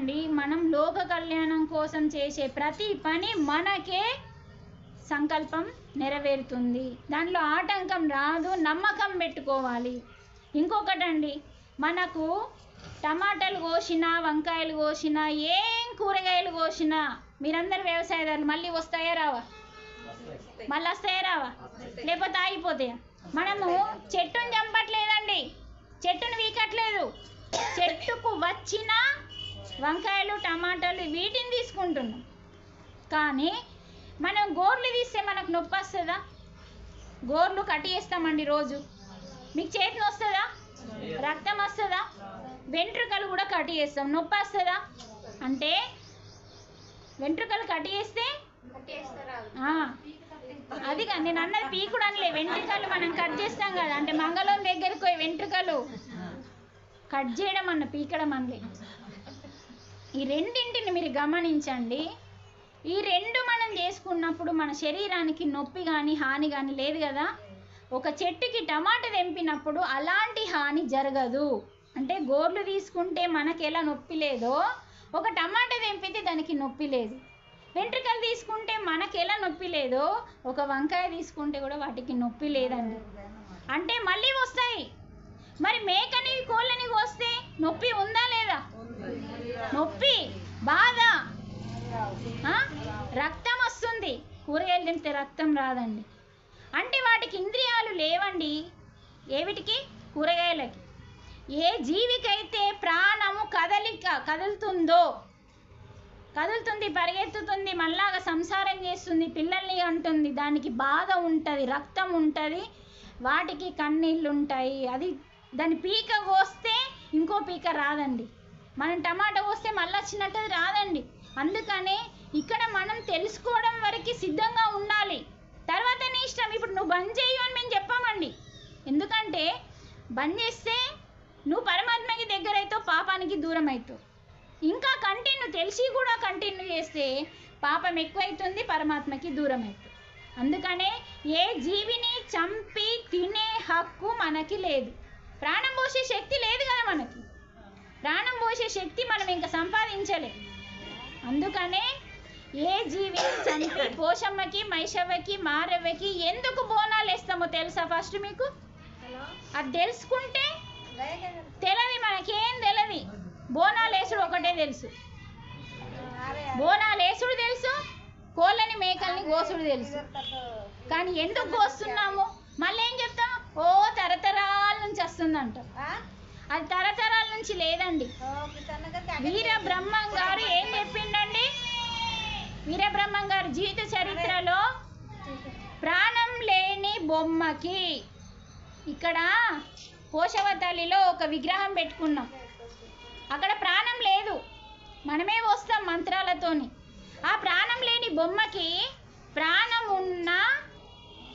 అండి మనం లోక కళ్యాణం కోసం చేసే ప్రతి పని మనకే సంకల్పం నెరవేరుతుంది, దానిలో ఆటంకం రాదు, నమ్మకం పెట్టుకోవాలి. ఇంకొకటండి, మనకు టమాటాలు కోసినా వంకాయలు కోసినా ఏం కూరగాయలు కోసినా మీరందరూ వ్యవసాయదారులు మళ్ళీ వస్తాయా రావా? మళ్ళీ వస్తాయా రావా? లేకపోతే ఆగిపోతాయా? మనము చెట్టును చంపట్లేదండి, చెట్టును వీకట్లేదు, చెట్టుకు వచ్చిన వంకాయలు టమాటాలు వీటిని తీసుకుంటున్నాం. కానీ మనం గోర్లు తీస్తే మనకు నొప్పి వస్తుందా? గోర్లు కట్ చేస్తామండి రోజు, మీకు చేతిని వస్తుందా? రక్తం వస్తుందా? వెంట్రుకలు కూడా కట్ చేస్తాం, నొప్పి వస్తుందా? అంటే వెంట్రుకలు కట్ చేస్తే అది కాదు నేను అన్నది, పీకుడు అనలే, వెంట్రుకలు మనం కట్ చేస్తాం కదా, అంటే మంగళం దగ్గరికి పోయి వెంట్రుకలు కట్ చేయడం అన్న, పీకడం అనలే. ఈ రెండింటిని మీరు గమనించండి. ఈ రెండు మనం చేసుకున్నప్పుడు మన శరీరానికి నొప్పి కానీ హాని కానీ లేదు కదా. ఒక చెట్టుకి టమాటా తెంపినప్పుడు అలాంటి హాని జరగదు. అంటే గోర్లు తీసుకుంటే మనకి ఎలా నొప్పి లేదో, ఒక టమాటా తెంపితే దానికి నొప్పి లేదు. వెంట్రుకలు తీసుకుంటే మనకి ఎలా నొప్పి లేదో, ఒక వంకాయ తీసుకుంటే కూడా వాటికి నొప్పి లేదండి. అంటే మళ్ళీ వస్తాయి. మరి మేకని కోళ్ళని కోస్తే నొప్పి ఉందా లేదా? నొప్పి, బాధ, రక్తం వస్తుంది. కూరగాయలు తింటే రక్తం రాదండి. అంటే వాటికి ఇంద్రియాలు లేవండి. ఏవిటికి? కూరగాయలకి. ఏ జీవికైతే ప్రాణము కదులుతుంది, పరిగెత్తుతుంది, మళ్ళాగా సంసారం చేస్తుంది, పిల్లల్ని అంటుంది, దానికి బాధ ఉంటుంది, రక్తం ఉంటుంది, వాటికి కన్నీళ్ళు ఉంటాయి. అది దాని పీక కోస్తే ఇంకో పీక రాదండి. మనం టమాటా కోస్తే మళ్ళీ వచ్చినట్టు రాదండి. అందుకనే ఇక్కడ మనం తెలుసుకోవడం వరకు సిద్ధంగా ఉండాలి. తర్వాత నీ ఇష్టం. ఇప్పుడు నువ్వు బంద్ చేయు అని మేము చెప్పామండి. ఎందుకంటే బంద్ చేస్తే నువ్వు పరమాత్మకి దగ్గర అవుతావు, పాపానికి దూరం అవుతావు. ఇంకా కంటిన్యూ తెలిసి కూడా కంటిన్యూ చేస్తే పాపం ఎక్కువైతుంది, పరమాత్మకి దూరం అవుతుంది. అందుకనే ఏ జీవిని చంపి తినే హక్కు మనకి లేదు. ప్రాణం పోసే శక్తి లేదు కదా మనకి. ప్రాణం పోసే శక్తి మనం ఇంకా సంపాదించలేదు. అందుకనే ఏ జీవిని చంపి పోషమ్మకి, మైషవ్వకి, మారవ్వకి ఎందుకు బోనాలు వేస్తామో తెలుసా? ఫస్ట్ మీకు అది తెలుసుకుంటే తెలియదు, మనకేం తెలియదు. బోనాలు వేసుడు ఒకటే తెలుసు, బోనాలు వేసుడు తెలుసు, కోళ్ళని మేకల్ని కోసుడు తెలుసు. కానీ ఎందుకు కోస్తున్నాము? మళ్ళీ ఏం చెప్తాం? ఓ తరతరాల నుంచి వస్తుందంట. అది తరతరాల నుంచి లేదండి. వీరబ్రహ్మం గారు ఏం చెప్పిండండి? వీరబ్రహ్మం గారు జీవిత చరిత్రలో ప్రాణం లేని బొమ్మకి, ఇక్కడ పోషవ తల్లిలో ఒక విగ్రహం పెట్టుకున్నాం, అక్కడ ప్రాణం లేదు, మనమే వస్తాం మంత్రాలతోని. ఆ ప్రాణం లేని బొమ్మకి ప్రాణం ఉన్న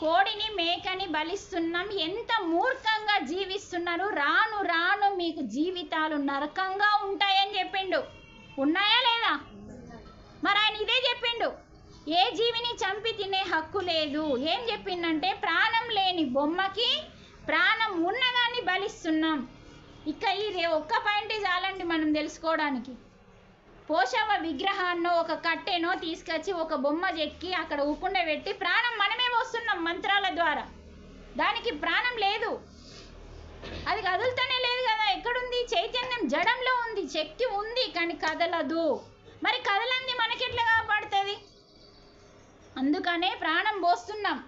కోడిని మేకని బలిస్తున్నాం. ఎంత మూర్ఖంగా జీవిస్తున్నారు. రాను రాను మీకు జీవితాలు నరకంగా ఉంటాయని చెప్పిండు. ఉన్నాయా లేదా? మరి ఆయన ఇదే చెప్పిండు, ఏ జీవిని చంపి తినే హక్కు లేదు. ఏం చెప్పిండంటే ప్రాణం లేని బొమ్మకి ప్రాణం ఉన్నదాన్ని బలిస్తున్నాం. ఇక ఇది ఒక్క పాయింట్ చాలండి మనం తెలుసుకోవడానికి. పోషవ విగ్రహాన్నో ఒక కట్టెనో తీసుకొచ్చి ఒక బొమ్మ చెక్కి అక్కడ ఊకుండా పెట్టి ప్రాణం మనమే వస్తున్నాం మంత్రాల ద్వారా. దానికి ప్రాణం లేదు, అది కదులుతూనే లేదు కదా. ఎక్కడుంది? చైతన్యం జడంలో ఉంది, శక్తి ఉంది, కానీ కదలదు. మరి కదలంది మనకెట్లా కాపాడుతుంది? అందుకనే ప్రాణం పోస్తున్నాం.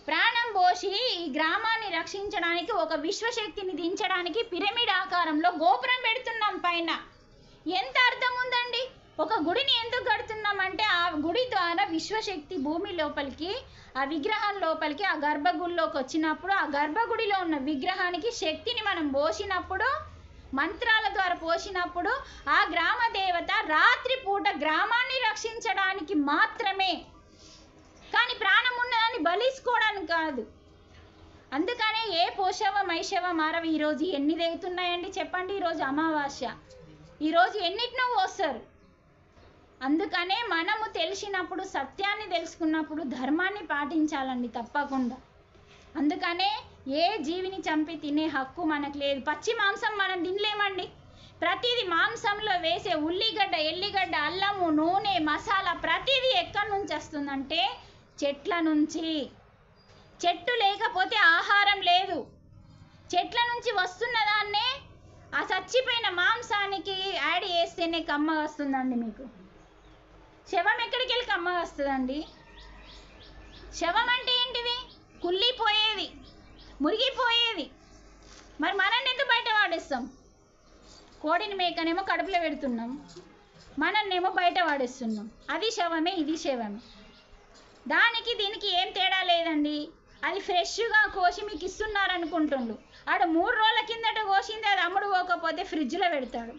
ప్రాణం పోసి ఈ గ్రామాన్ని రక్షించడానికి, ఒక విశ్వశక్తిని దించడానికి పిరమిడ్ ఆకారంలో గోపురం పెడుతున్నాం పైన. ఎంత అర్థం ఉందండి? ఒక గుడిని ఎందుకు కడుతున్నామంటే ఆ గుడి ద్వారా విశ్వశక్తి భూమి లోపలికి, ఆ విగ్రహం లోపలికి, ఆ గర్భగుడిలోకి వచ్చినప్పుడు, ఆ గర్భగుడిలో ఉన్న విగ్రహానికి శక్తిని మనం పోసినప్పుడు, మంత్రాల ద్వారా పోసినప్పుడు, ఆ గ్రామ దేవత రాత్రిపూట గ్రామాన్ని రక్షించడానికి మాత్రమే, కానీ ప్రాణం ఉన్నదాన్ని బలిసుకోవడానికి కాదు. అందుకనే ఏ పోషవ మైషవ మారవ ఈరోజు ఎన్ని దిగుతున్నాయండి చెప్పండి? ఈరోజు అమావాస్య, ఈరోజు ఎన్నిటినో పోస్తారు. అందుకనే మనము తెలిసినప్పుడు, సత్యాన్ని తెలుసుకున్నప్పుడు ధర్మాన్ని పాటించాలండి తప్పకుండా. అందుకనే ఏ జీవిని చంపి తినే హక్కు మనకు లేదు. పచ్చి మాంసం మనం తినలేమండి. ప్రతిదీ మాంసంలో వేసే ఉల్లిగడ్డ, ఎల్లిగడ్డ, అల్లము, నూనె, మసాలా ప్రతిదీ ఎక్కడి నుంచి వస్తుందంటే చెట్ల నుంచి. చెట్టు లేకపోతే ఆహారం లేదు. చెట్ల నుంచి వస్తున్న దాన్నే ఆ చచ్చిపోయిన మాంసానికి యాడ్ చేస్తేనే కమ్మగా వస్తుందండి. మీకు శవం ఎక్కడికి వెళ్ళి కమ్మగా వస్తుందండి? శవం అంటే ఏంటిది? కుళ్ళిపోయేది, మురిగిపోయేది. మరి మనల్ని ఎందుకు బయట వాడేస్తాం? కోడిని మేకనేమో కడుపులో పెడుతున్నాం, మనల్నేమో బయట వాడేస్తున్నాం. అది శవమే, ఇది శవమే. దానికి దీనికి ఏం తేడా లేదండి. అది ఫ్రెష్గా కోసి మీకు ఇస్తున్నారు అనుకుంటుండు. ఆడ 3 రోజుల కిందట కోసింది అది అమ్ముడు పోకపోతే ఫ్రిడ్జ్లో పెడతాడు.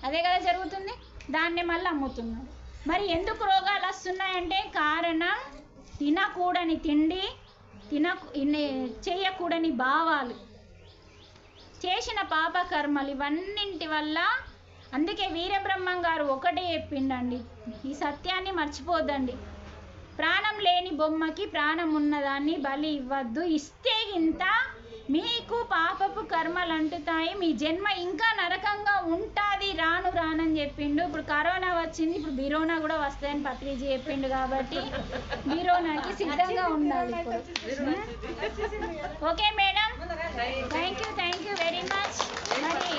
అదే కదా జరుగుతుంది. దాన్నే మళ్ళీ అమ్ముతున్నాడు. మరి ఎందుకు రోగాలు వస్తున్నాయంటే కారణం తినకూడని తిండి, చేయకూడని భావాలు, చేసిన పాపకర్మలు, ఇవన్నింటి వల్ల. అందుకే వీరబ్రహ్మం గారు ఒకటే చెప్పిండండి, ఈ సత్యాన్ని మర్చిపోద్దండి. ప్రాణం లేని బొమ్మకి ప్రాణం ఉన్నదాన్ని బలి ఇవ్వద్దు. ఇస్తే ఇంత మీకు పాపపు కర్మలు అంటుతాయి, మీ జన్మ ఇంకా నరకంగా ఉంటుంది రాను రానని చెప్పిండు. ఇప్పుడు కరోనా వచ్చింది, ఇప్పుడు బిరోనా కూడా వస్తాయని పత్రిజీ చెప్పిండు. కాబట్టి బిరోనాకి సిద్ధంగా ఉండాలి ఇప్పుడు. Okay madam, thank you very much. మరి